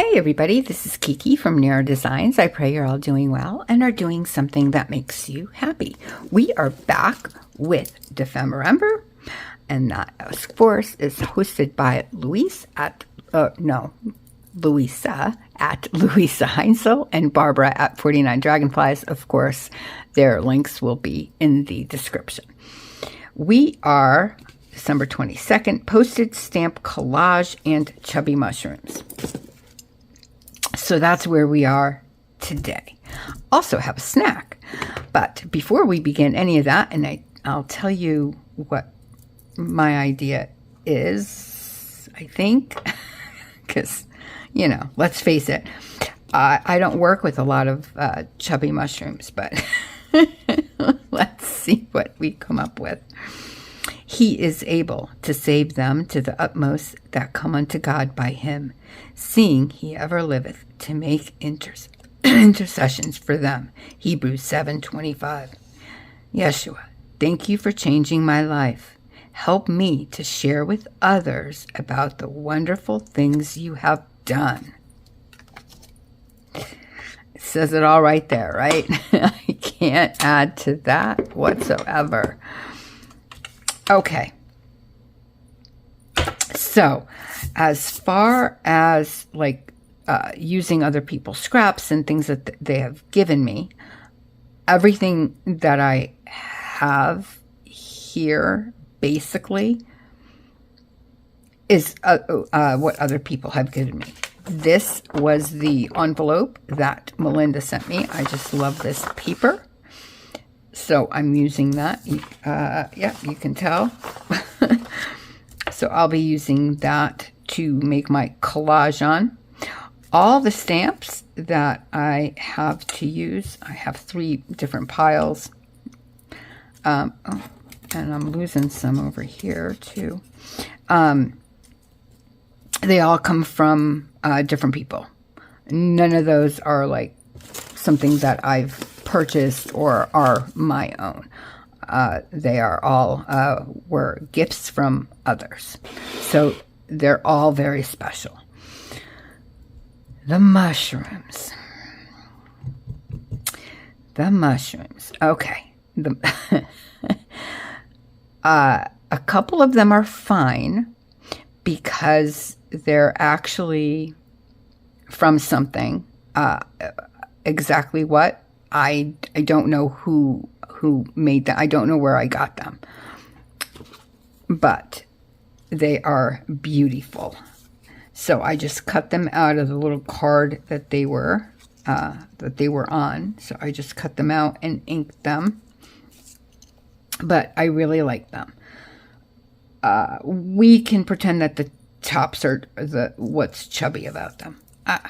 Hey everybody, this is Kiki from Nero Designs. I pray you're all doing well and are doing something that makes you happy. We are back with Defember, and that, of course, is hosted by Luise at Luise Heinzel and Barbara at 49 Dragonflies. Of course, their links will be in the description. We are December 22nd, postage stamp collage and chubby mushrooms. So that's where we are today. Also have a snack. But before we begin any of that, and I'll tell you what my idea is, I think, because, let's face it, I don't work with a lot of chubby mushrooms, but let's see what we come up with. He is able to save them to the utmost that come unto God by him, seeing he ever liveth to make intercessions for them. Hebrews 7:25. Yeshua, thank you for changing my life. Help me to share with others about the wonderful things you have done. It says it all right there, right? I can't add to that whatsoever. Okay, so as far as using other people's scraps and things that they have given me, everything that I have here basically is what other people have given me. This was the envelope that Melinda sent me. I just love this paper. So I'm using that. Yeah, you can tell. So I'll be using that to make my collage on. All the stamps that I have to use, I have 3 different piles. And I'm losing some over here too. They all come from different people. None of those are like something that I've purchased or are my own. They are all were gifts from others. So they're all very special. The mushrooms. Okay. A couple of them are fine because they're actually from something. Exactly what? I don't know who made them. I don't know where I got them. But they are beautiful. So I just cut them out of the little card that they were on. So I just cut them out and inked them. But I really like them. We can pretend that the tops are what's chubby about them. I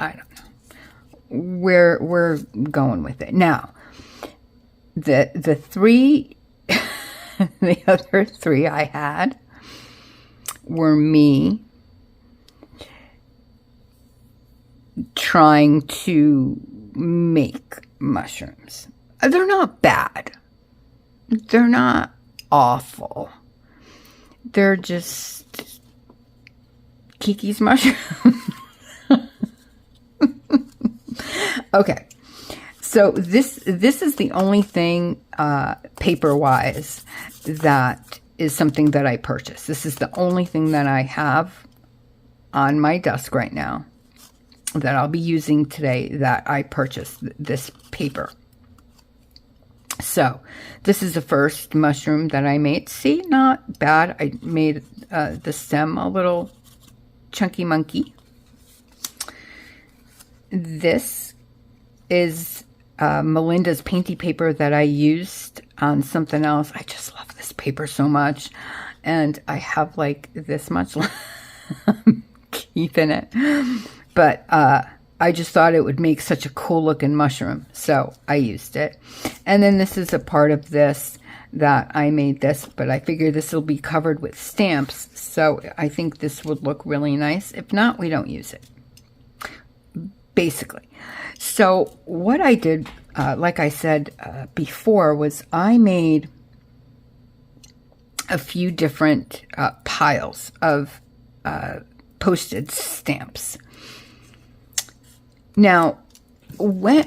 don't know. We're going with it. Now, the 3, the other 3 I had were me trying to make mushrooms. They're not bad. They're not awful. They're just Kiki's mushrooms. Okay, so this is the only thing paper-wise that is something that I purchased. This is the only thing that I have on my desk right now that I'll be using today that I purchased, this paper. So this is the first mushroom that I made. See, not bad. I made the stem a little chunky monkey. This is Melinda's painty paper that I used on something else. I just love this paper so much. And I have like this much keeping it. But I just thought it would make such a cool looking mushroom. So I used it. And then this is a part of this that I made this. But I figure this will be covered with stamps. So I think this would look really nice. If not, we don't use it. Basically. So what I did, like I said before, was I made a few different piles of postage stamps. Now, when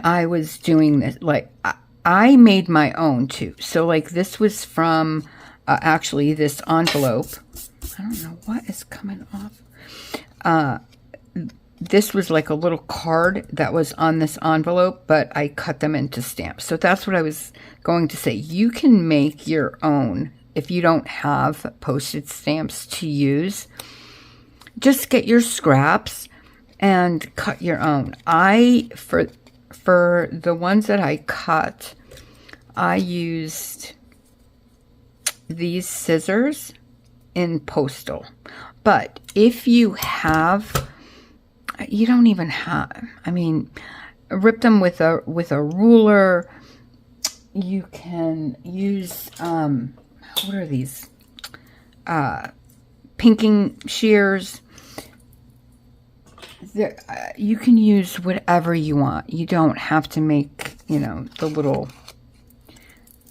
I was doing this, like, I made my own too. So like this was from actually this envelope. I don't know what is coming off. This was like a little card that was on this envelope, but I cut them into stamps. So that's what I was going to say. You can make your own if you don't have postage stamps to use. Just get your scraps and cut your own. For the ones that I cut, I used these scissors in postal. But if you have, you don't even have, I mean, rip them with a ruler. You can use what are these? Pinking shears. You can use whatever you want. You don't have to make, you know, the little,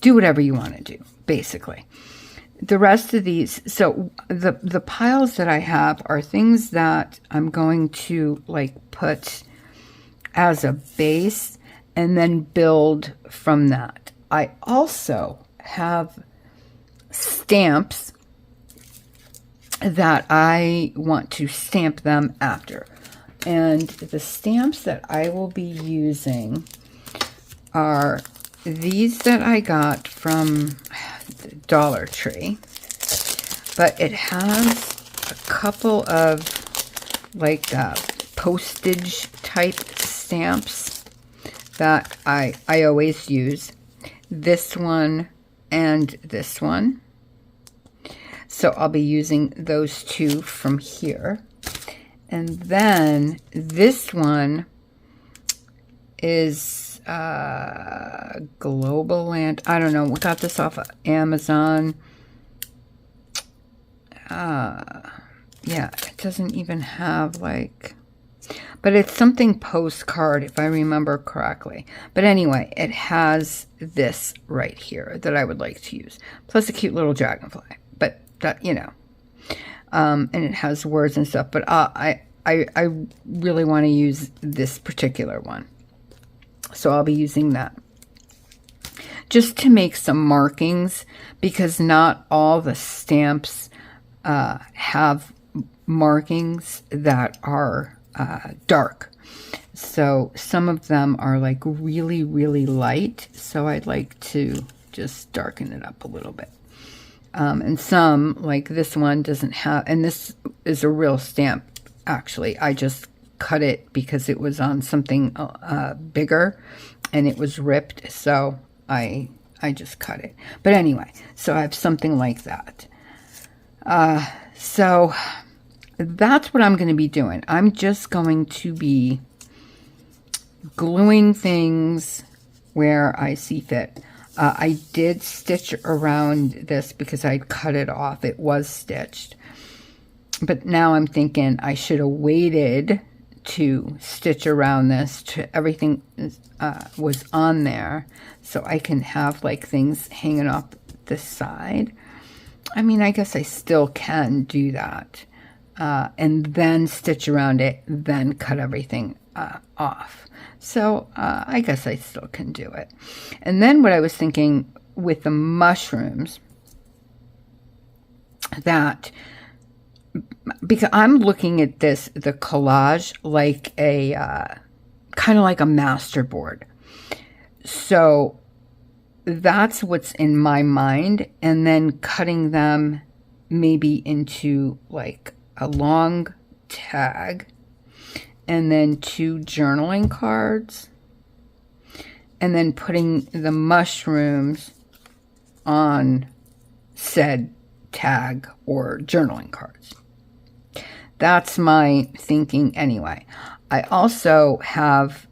do whatever you want to do, basically. The rest of these, so the piles that I have are things that I'm going to like put as a base and then build from that. I also have stamps that I want to stamp them after. And the stamps that I will be using are these that I got from Dollar Tree. But it has a couple of like postage type stamps that I always use. This one and this one. So I'll be using those two from here. And then this one is Global Land. I don't know. We got this off of Amazon. Yeah, it doesn't even have like, but it's something postcard if I remember correctly. But anyway, it has this right here that I would like to use. Plus a cute little dragonfly. But that, you know. And it has words and stuff, but I really want to use this particular one. So I'll be using that. Just to make some markings, because not all the stamps have markings that are dark. So some of them are like really, really light. So I'd like to just darken it up a little bit. And some, like this one, doesn't have, and this is a real stamp, actually. I just cut it because it was on something bigger, and it was ripped, so I just cut it. But anyway, so I have something like that. So that's what I'm going to be doing. I'm just going to be gluing things where I see fit. I did stitch around this because I'd cut it off. It was stitched. But now I'm thinking I should have waited to stitch around this to everything was on there, so I can have like things hanging off the side. I mean, I guess I still can do that. And then stitch around it, then cut everything off. So I guess I still can do it. And then what I was thinking with the mushrooms, that, because I'm looking at this, the collage, like a, kind of like a masterboard. So that's what's in my mind. And then cutting them maybe into like a long tag, and then 2 journaling cards, and then putting the mushrooms on said tag or journaling cards. That's my thinking anyway. I also have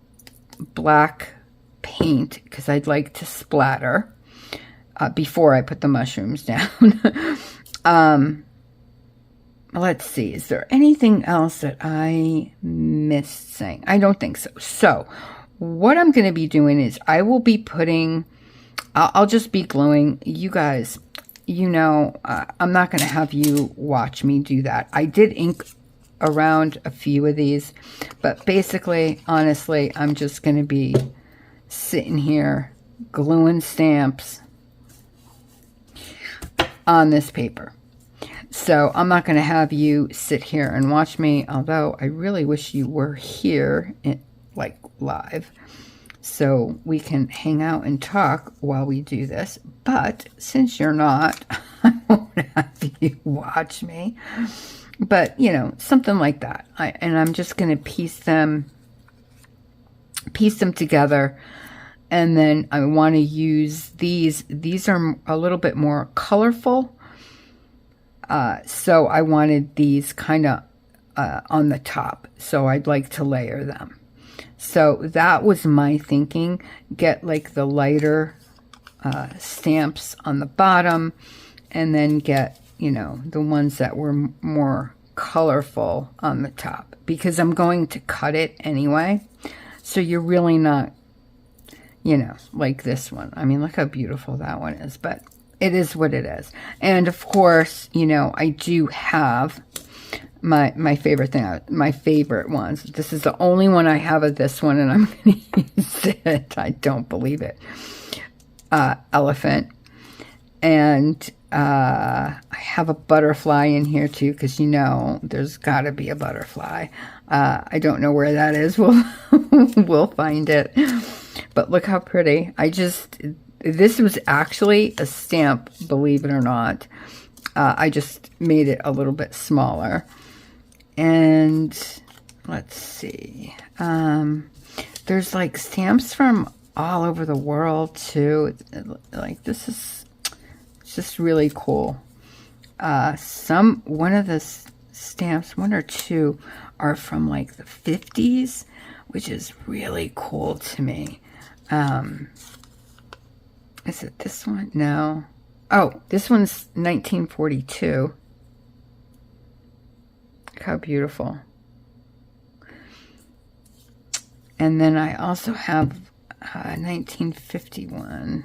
black paint because I'd like to splatter before I put the mushrooms down. Let's see, is there anything else that I missed saying? I don't think so. So what I'm going to be doing is I will be putting, I'll just be gluing. You guys, you know, I'm not going to have you watch me do that. I did ink around a few of these, but basically, honestly, I'm just going to be sitting here gluing stamps on this paper. So I'm not going to have you sit here and watch me, although I really wish you were here, like live, so we can hang out and talk while we do this. But since you're not, I won't have you watch me. But, you know, something like that. And I'm just going to piece them together. And then I want to use these. These are a little bit more colorful. So I wanted these kind of on the top. So I'd like to layer them. So that was my thinking. Get like the lighter stamps on the bottom, and then get, you know, the ones that were more colorful on the top, because I'm going to cut it anyway. So you're really not, you know, like this one. I mean, look how beautiful that one is, but it is what it is. And of course, you know, I do have my favorite thing, my favorite ones. This is the only one I have of this one, and I'm going to use it. I don't believe it. Elephant. And I have a butterfly in here too, because, you know, there's got to be a butterfly. I don't know where that is. We'll find it. But look how pretty. This was actually a stamp, believe it or not. I just made it a little bit smaller. And let's see. There's like stamps from all over the world too. Like, this is just really cool. One of the stamps, one or two, are from like the 50s, which is really cool to me. Is it this one? No. Oh, this one's 1942. Look how beautiful. And then I also have 1951.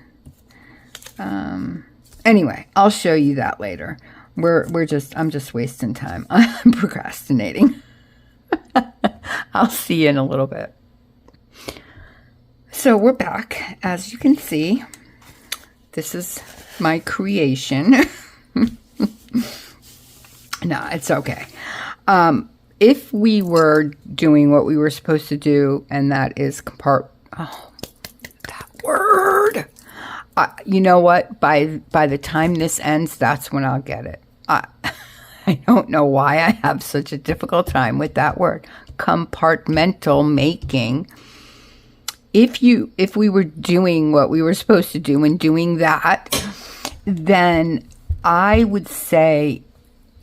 Anyway, I'll show you that later. I'm just wasting time. I'm procrastinating. I'll see you in a little bit. So we're back. As you can see, this is my creation. No, it's okay. If we were doing what we were supposed to do, and that is that word. You know what? By the time this ends, that's when I'll get it. I don't know why I have such a difficult time with that word. Compartmental making. If we were doing what we were supposed to do and doing that, then I would say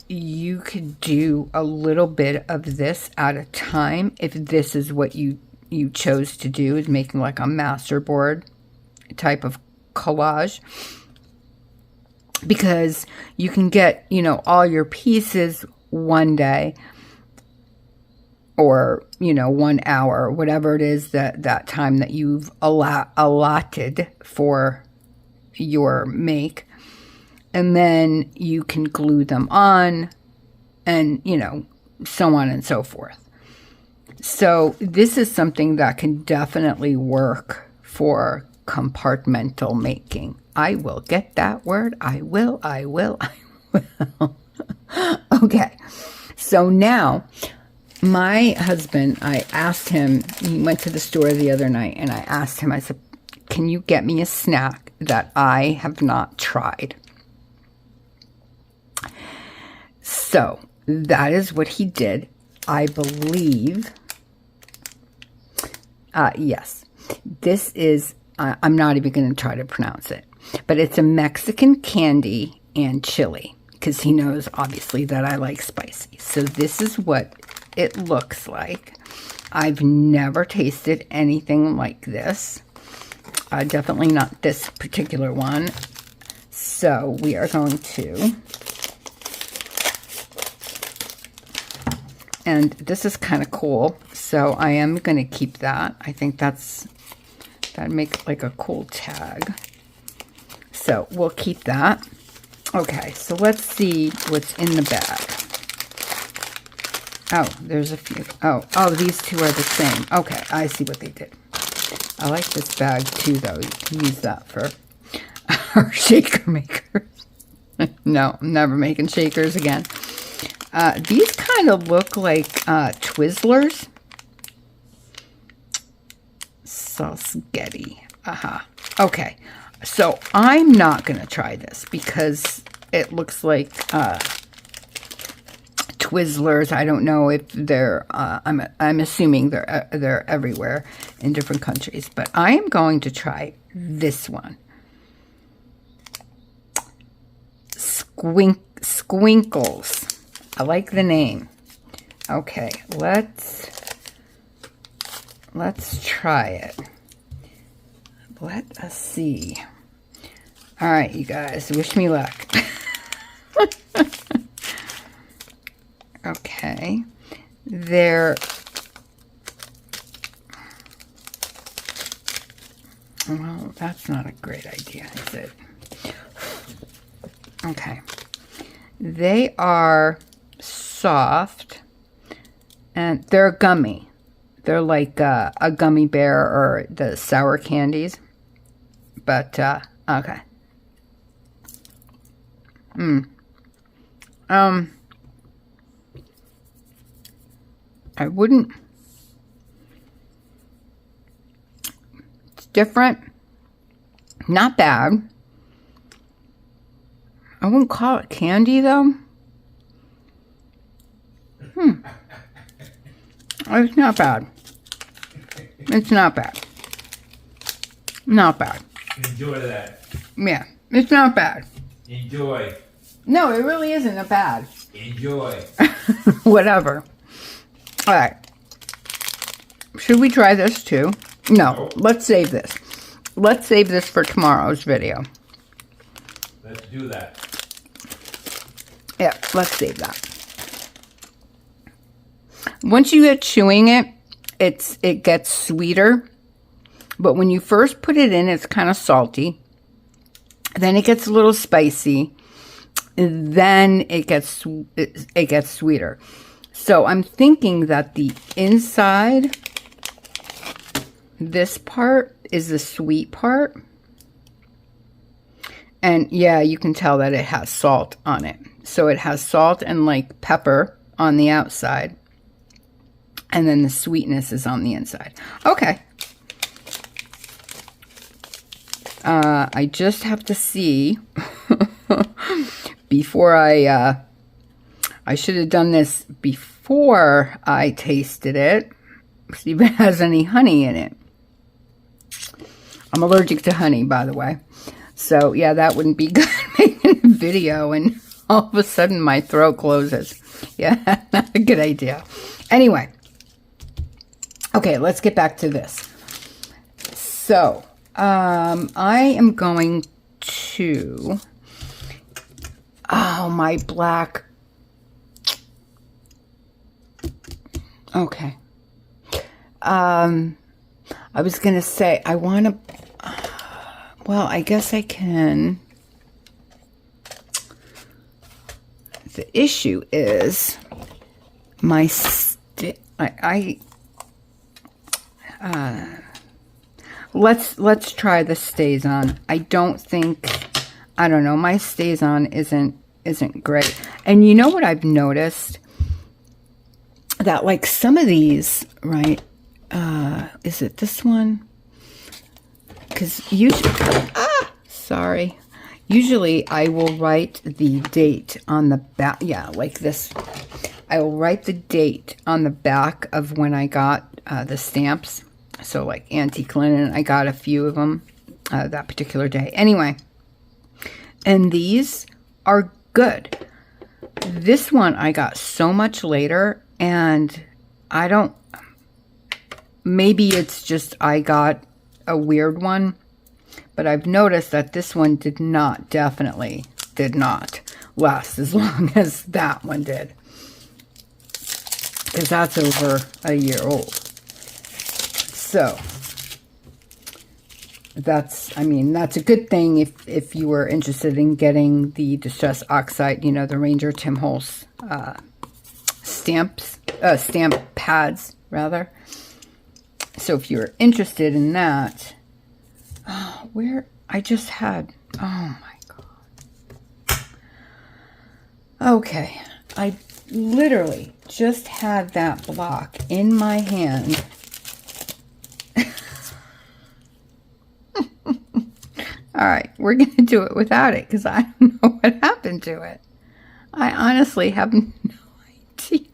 you could do a little bit of this at a time, if this is what you chose to do, is making like a masterboard type of collage, because you can get, you know, all your pieces one day, or, you know, 1 hour, whatever it is that time that you've allotted for your make. And then you can glue them on, and, you know, so on and so forth. So this is something that can definitely work for compartmental making. I will get that word. I will. Okay. So now, my husband, I asked him, he went to the store the other night, and I asked him, I said, can you get me a snack that I have not tried? So that is what he did. I believe, yes, this is, I'm not even going to try to pronounce it, but it's a Mexican candy and chili, because he knows obviously that I like spicy. So this is what it looks like. I've never tasted anything like this. Definitely not this particular one. So we are going to, and this is kind of cool. So I am going to keep that. I think that'd make like a cool tag. So we'll keep that. Okay, so let's see what's in the bag. Oh, there's a few. Oh, these two are the same. Okay, I see what they did. I like this bag too, though. You can use that for our shaker makers. No, I'm never making shakers again. These kind of look like Twizzlers. Salsgetti. Okay, so I'm not going to try this because it looks like Twizzlers. I don't know if they're, I'm assuming they're everywhere in different countries, but I am going to try this one. Squinkles. I like the name. Okay, let's try it. Let us see. All right, you guys, wish me luck. Okay, well, that's not a great idea, is it? Okay, they are soft, and they're gummy. They're like a gummy bear or the sour candies, but, okay. I wouldn't, it's different, not bad. I wouldn't call it candy, though. It's not bad. It's not bad. Not bad. Enjoy that. Yeah, it's not bad. Enjoy. No, it really isn't a bad. Enjoy. Whatever. All right. Should we try this too? No, let's save this. Let's save this for tomorrow's video. Let's do that. Yeah, let's save that. Once you get chewing it, it gets sweeter. But when you first put it in, it's kind of salty. Then it gets a little spicy. Then it gets sweeter. So I'm thinking that the inside, this part, is the sweet part. And yeah, you can tell that it has salt on it. So it has salt and like pepper on the outside. And then the sweetness is on the inside. Okay. I just have to see before I should have done this before I tasted it. See if it has any honey in it. I'm allergic to honey, by the way. So, yeah, that wouldn't be good making a video and all of a sudden my throat closes. Yeah, not a good idea. Anyway. Okay, let's get back to this. So, I am going to... Oh, my black... Okay. I was going to say, I want to... Well, I guess I can... The issue is my... Let's try the stays on. I don't know, my stays on isn't great. And you know what I've noticed? That like some of these, right? Is it this one? Because usually I will write the date on the back. Yeah, like this. I will write the date on the back of when I got the stamps. So like Antique Linen, I got a few of them that particular day. Anyway, and these are good. This one I got so much later, and I don't, maybe it's just I got a weird one, but I've noticed that this one definitely did not last as long as that one did. Because that's over a year old. So, that's a good thing if you were interested in getting the Distress Oxide, you know, the Ranger Tim Holtz stamps. stamp pads, rather. So if you're interested in that, where I just had, oh my God. Okay, I literally just had that block in my hand. All right, we're going to do it without it because I don't know what happened to it. I honestly have no idea.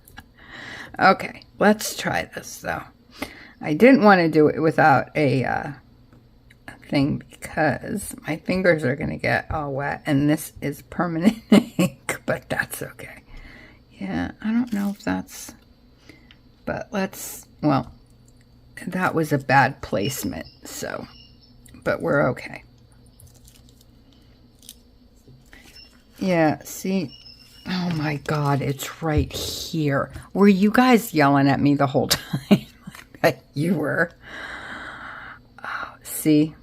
Okay, let's try this though. I didn't want to do it without a thing because my fingers are going to get all wet and this is permanent ink, but that's okay. Yeah, I don't know if that's, but well, that was a bad placement, so, but we're okay. Yeah, see, oh my God, it's right here. Were you guys yelling at me the whole time? I bet you were. Oh, see,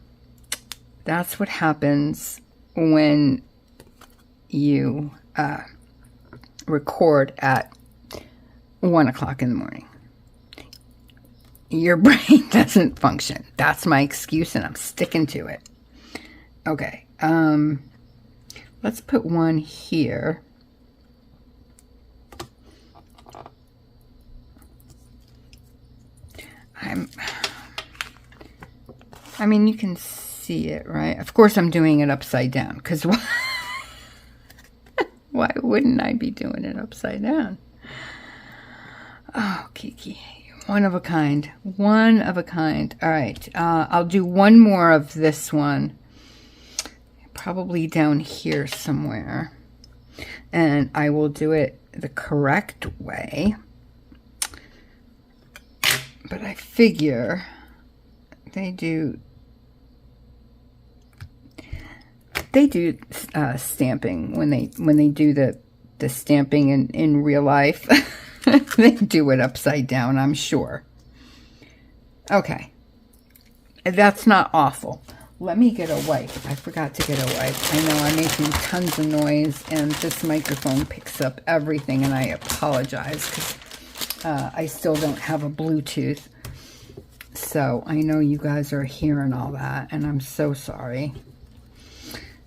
that's what happens when you record at 1 o'clock in the morning. Your brain doesn't function. That's my excuse and I'm sticking to it. Okay, let's put one here. I mean, you can see it, right? Of course, I'm doing it upside down because why wouldn't I be doing it upside down? Oh, Kiki, one of a kind. One of a kind. All right, I'll do one more of this one. Probably down here somewhere. And I will do it the correct way. But I figure they do stamping when they do the stamping in real life. They do it upside down, I'm sure. Okay. That's not awful. Let me get a wipe. I forgot to get a wipe. I know I'm making tons of noise and this microphone picks up everything and I apologize because I still don't have a Bluetooth. So I know you guys are hearing all that and I'm so sorry.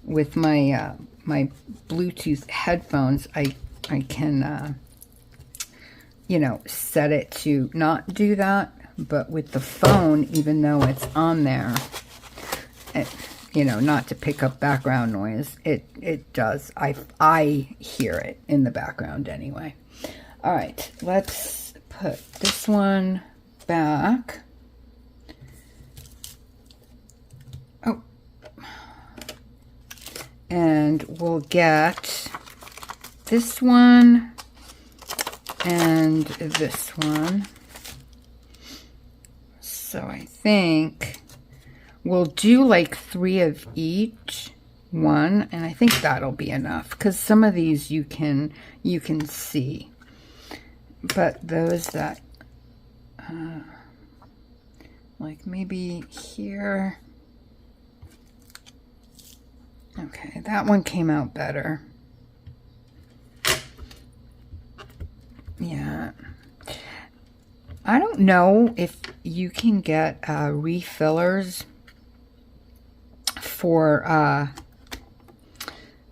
With my my Bluetooth headphones, I can you know, set it to not do that, but with the phone, even though it's on there, you know, not to pick up background noise, it does. I hear it in the background anyway. All right, let's put this one back. Oh, and we'll get this one and this one. So I think we'll do like 3 of each one, and I think that'll be enough because some of these you can see, but those that like maybe here. Okay, that one came out better. Yeah. I don't know if you can get refillers for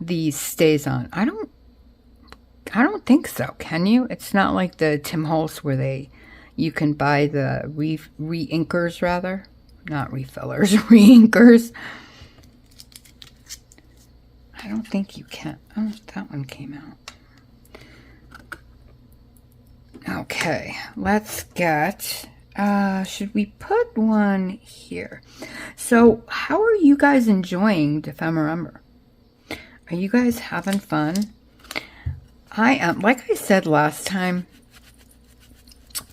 these stays on. I don't think so. Can you? It's not like the Tim Holtz where you can buy the re-inkers rather, not refillers, re-inkers. I don't think you can. Oh, that one came out. Okay, let's get, should we put one here? So, how are you guys enjoying Defember? Are you guys having fun? I am, like I said last time,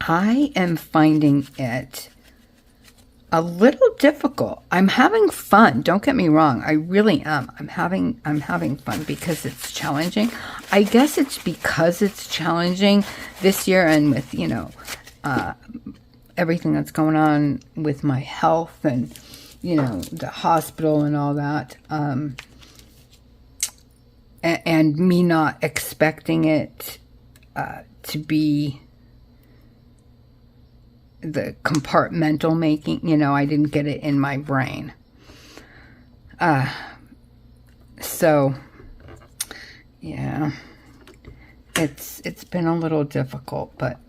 I am finding it a little difficult. I'm having fun. Don't get me wrong. I really am. I'm having fun because it's challenging. I guess it's because it's challenging this year and with, you know, everything that's going on with my health and, you know, the hospital and all that. And me not expecting it to be the compartmental making, you know, I didn't get it in my brain. So yeah, it's been a little difficult, but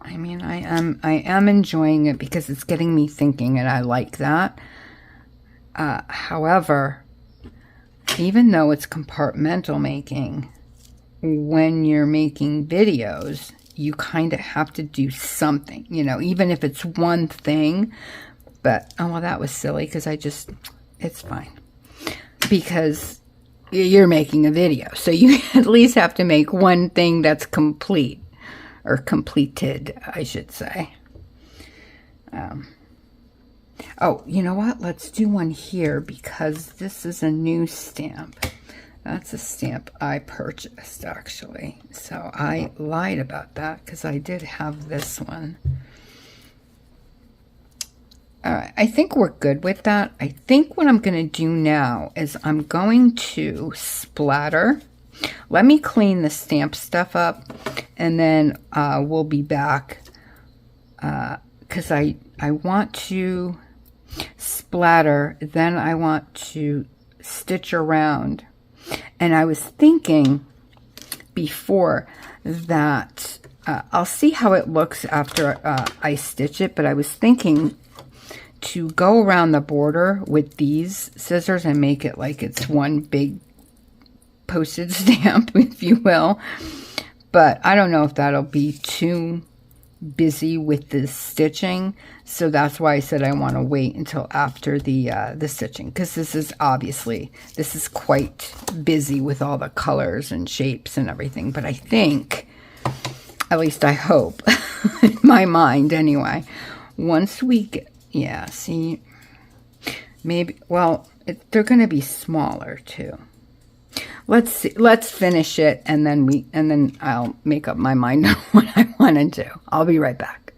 I mean, I am enjoying it because it's getting me thinking, and I like that. However, even though it's compartmental making, when you're making videos, you kind of have to do something, you know, even if it's one thing. But, oh, well, that was silly because it's fine. Because you're making a video, so you at least have to make one thing that's complete, or completed, I should say. Oh, you know what? Let's do one here because this is a new stamp. That's a stamp I purchased, actually. So I lied about that because I did have this one. All right, I think we're good with that. I think what I'm going to do now is I'm going to splatter. Let me clean the stamp stuff up, and then we'll be back because I want to splatter, then I want to stitch around. And I was thinking before that I'll see how it looks after I stitch it, but I was thinking to go around the border with these scissors and make it like it's one big postage stamp, if you will. But I don't know if that'll be too busy with the stitching, so that's why I said I want to wait until after the stitching, because this is quite busy with all the colors and shapes and everything. But I think, at least I hope, in my mind anyway, once we get, yeah, see, maybe, well, they're going to be smaller too. Let's see, let's finish it, and then I'll make up my mind on what I want to do. I'll be right back.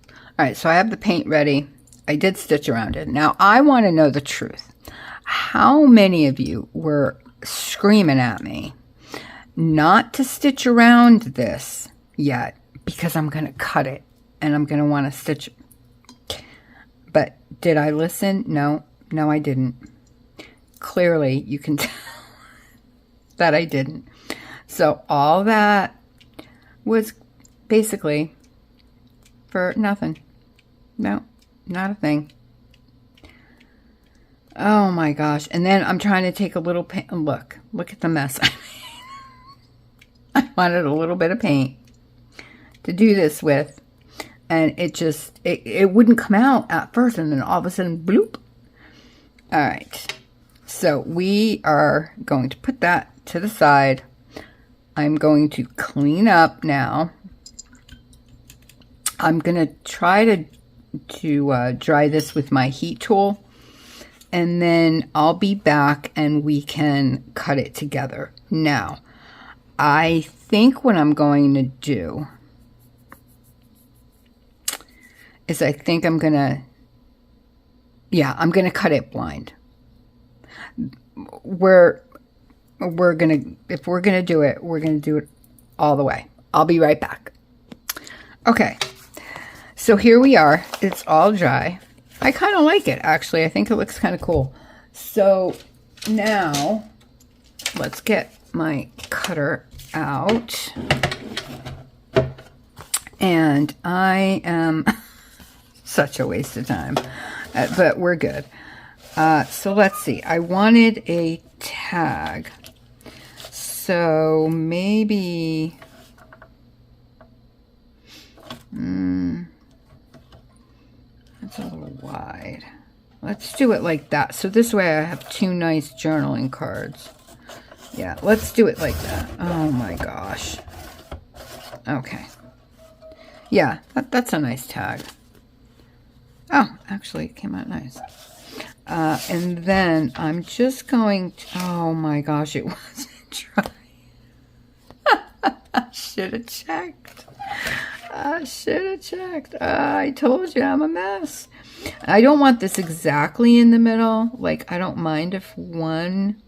All right, so I have the paint ready. I did stitch around it. Now I want to know the truth. How many of you were screaming at me not to stitch around this yet because I'm going to cut it and I'm going to want to stitch? But did I listen? No, I didn't. Clearly, you can tell that I didn't. So all that was basically for nothing. No, not a thing. Oh my gosh. And then I'm trying to take a little paint. Look at the mess I made. I wanted a little bit of paint to do this with, and it wouldn't come out at first, and then all of a sudden, bloop. All right. So we are going to put that to the side. I'm going to clean up now. I'm going to try to dry this with my heat tool, and then I'll be back and we can cut it together. Now, I think what I'm going to do is I'm going to cut it blind. If we're gonna do it, we're gonna do it all the way. I'll be right back. Okay, so here we are. It's all dry. I kind of like it, actually. I think it looks kind of cool. So now let's get my cutter out, and I am such a waste of time, but we're good. So let's see. I wanted a tag. So maybe, that's a little wide. Let's do it like that. So this way I have two nice journaling cards. Yeah, let's do it like that. Oh my gosh. Okay. Yeah, that's a nice tag. Oh, actually it came out nice. And then I'm just going to, oh my gosh, it wasn't dry. I should have checked. I told you I'm a mess. I don't want this exactly in the middle. Like, I don't mind if one,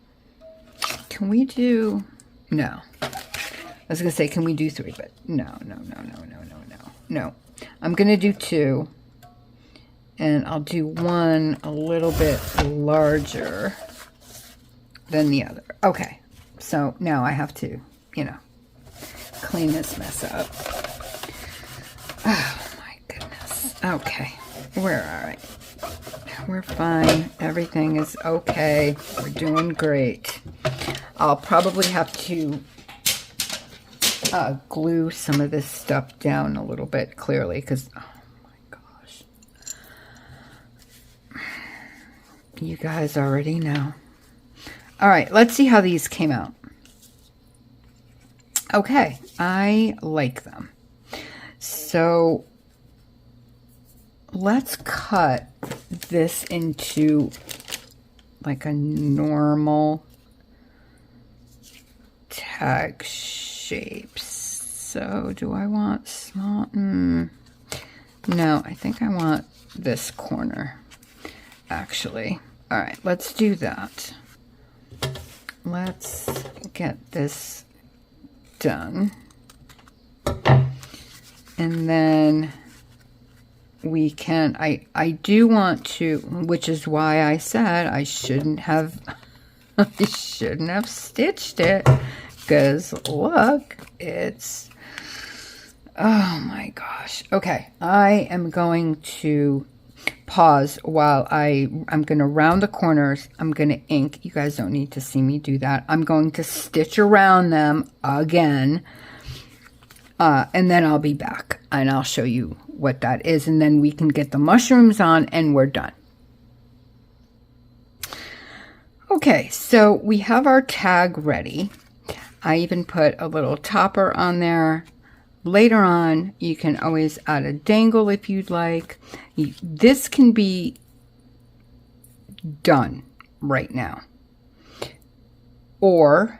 can we do, no. I was going to say, can we do three? But no. no. I'm going to do 2. And I'll do one a little bit larger than the other. Okay. So now I have to, clean this mess up. Oh, my goodness. Okay. We're all right. We're fine. Everything is okay. We're doing great. I'll probably have to glue some of this stuff down a little bit clearly because, oh my gosh. You guys already know. All right, let's see how these came out. Okay, I like them. So let's cut this into like a normal tag shapes. So do I want small? No, I think I want this corner actually. All right, let's do that. Let's get this done. And then we can, I do want to, which is why I said I shouldn't have stitched it. Because look, it's, oh my gosh. Okay, I am going to pause while I'm going to round the corners. I'm going to ink. You guys don't need to see me do that. I'm going to stitch around them again. And then I'll be back and I'll show you what that is. And then we can get the mushrooms on and we're done. Okay, so we have our tag ready. I even put a little topper on there. Later on, you can always add a dangle if you'd like. This can be done right now. Or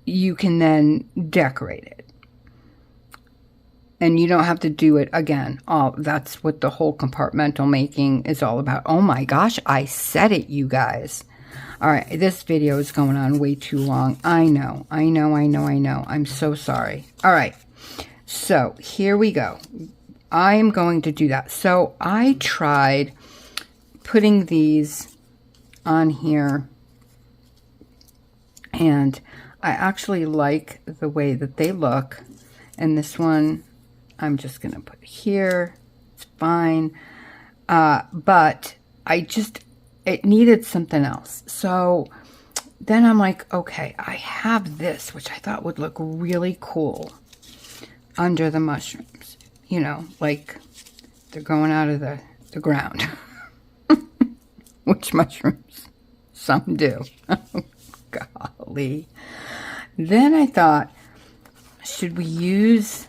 you can then decorate it. And you don't have to do it again. Oh, that's what the whole compartmental making is all about. Oh my gosh, I said it, you guys. All right, this video is going on way too long. I know. I'm so sorry. All right, so here we go. I am going to do that. So I tried putting these on here, and I actually like the way that they look. And this one, I'm just going to put here. It's fine. But it needed something else. So then I'm like, okay, I have this, which I thought would look really cool under the mushrooms. You know, like they're going out of the ground. Which mushrooms? Some do. Golly. Then I thought, should we use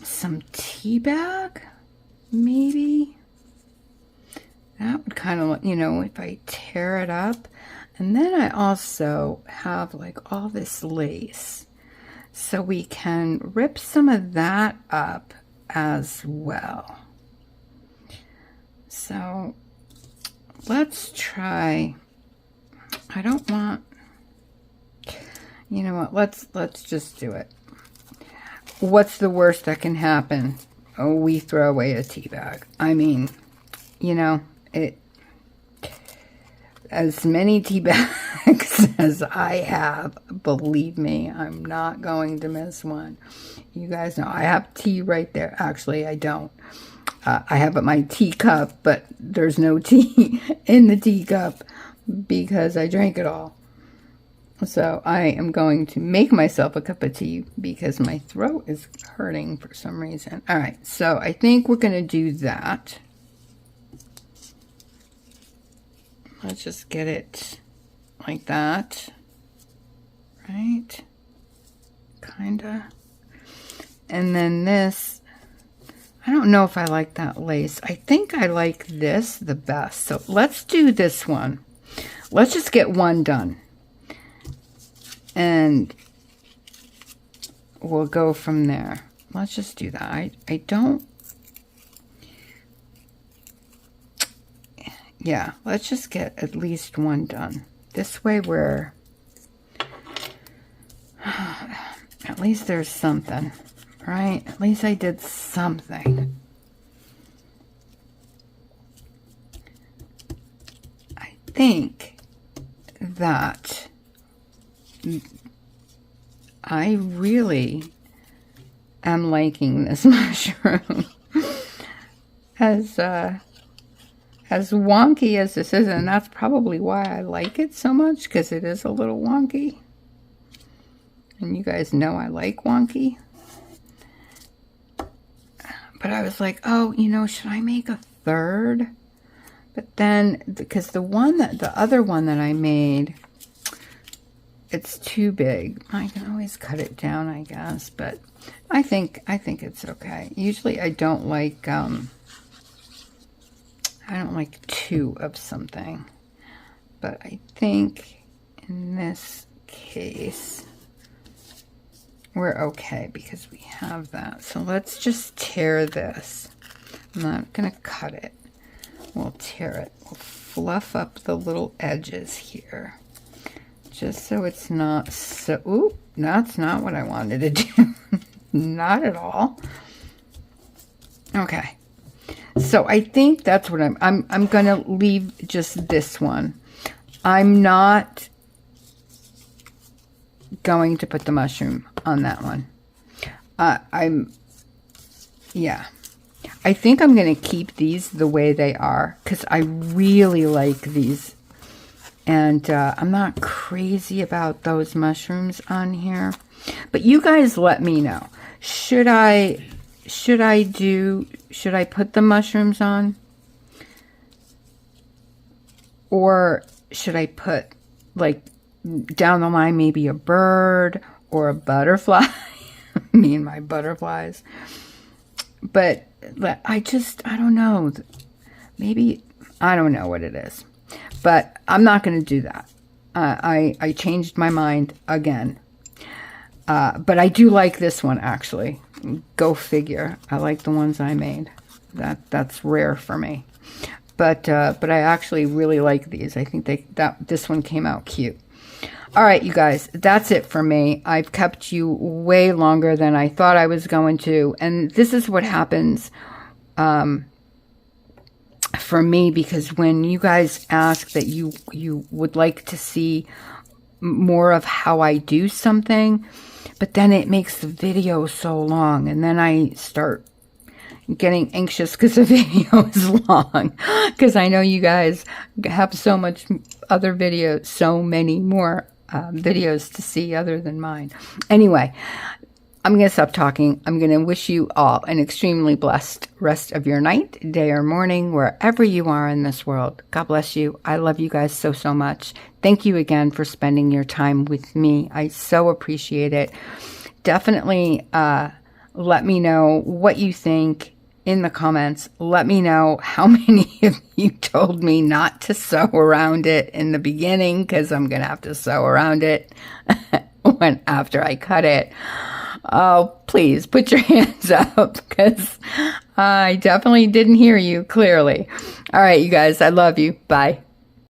some tea bag? Maybe. That would kind of, if I tear it up. And then I also have like all this lace. So we can rip some of that up as well. So let's try. I don't want, you know what, let's just do it. What's the worst that can happen? Oh, we throw away a tea bag. I mean, as many tea bags as I have, believe me, I'm not going to miss one. You guys know I have tea right there. Actually, I don't. I have my teacup, but there's no tea in the teacup because I drank it all. So I am going to make myself a cup of tea because my throat is hurting for some reason. All right, so I think we're going to do that. Let's just get it like that, right? Kinda. And then this, I don't know if I like that lace. I think I like this the best. So let's do this one. Let's just get one done. And we'll go from there. Let's just do that. I don't. Yeah, let's just get at least one done. This way we're, at least there's something. right? At least I did something. I think that I really am liking this mushroom. As wonky as this is, and that's probably why I like it so much, because it is a little wonky. And you guys know I like wonky. But I was like, oh, you know, should I make a third? But then, because the other one that I made, it's too big. I can always cut it down, I guess, but I think it's okay. Usually I don't like two of something, but I think in this case we're okay because we have that. So let's just tear this. I'm not gonna cut it. We'll tear it. We'll fluff up the little edges here, just so it's not so. Ooh, that's not what I wanted to do. Not at all. Okay. So I think that's what I'm going to leave just this one. I'm not going to put the mushroom on that one. Yeah. I think I'm going to keep these the way they are because I really like these. And I'm not crazy about those mushrooms on here. But you guys let me know. Should I put the mushrooms on? Or should I put, like, down the line, maybe a bird or a butterfly? Me and my butterflies. But I don't know. Maybe, I don't know what it is. But I'm not going to do that. I changed my mind again. But I do like this one, actually. Go figure. I like the ones I made. That's rare for me. But I actually really like these. I think this one came out cute. All right, you guys, that's it for me. I've kept you way longer than I thought I was going to. And this is what happens for me, because when you guys ask that you would like to see more of how I do something, but then it makes the video so long, and then I start getting anxious because the video is long, because I know you guys have so much other videos, so many more videos to see other than mine. Anyway, I'm going to stop talking. I'm going to wish you all an extremely blessed rest of your night, day, or morning, wherever you are in this world. God bless you. I love you guys so, so much. Thank you again for spending your time with me. I so appreciate it. Definitely let me know what you think in the comments. Let me know how many of you told me not to sew around it in the beginning, because I'm going to have to sew around it after I cut it. Oh, please put your hands up, because I definitely didn't hear you clearly. All right, you guys, I love you. Bye.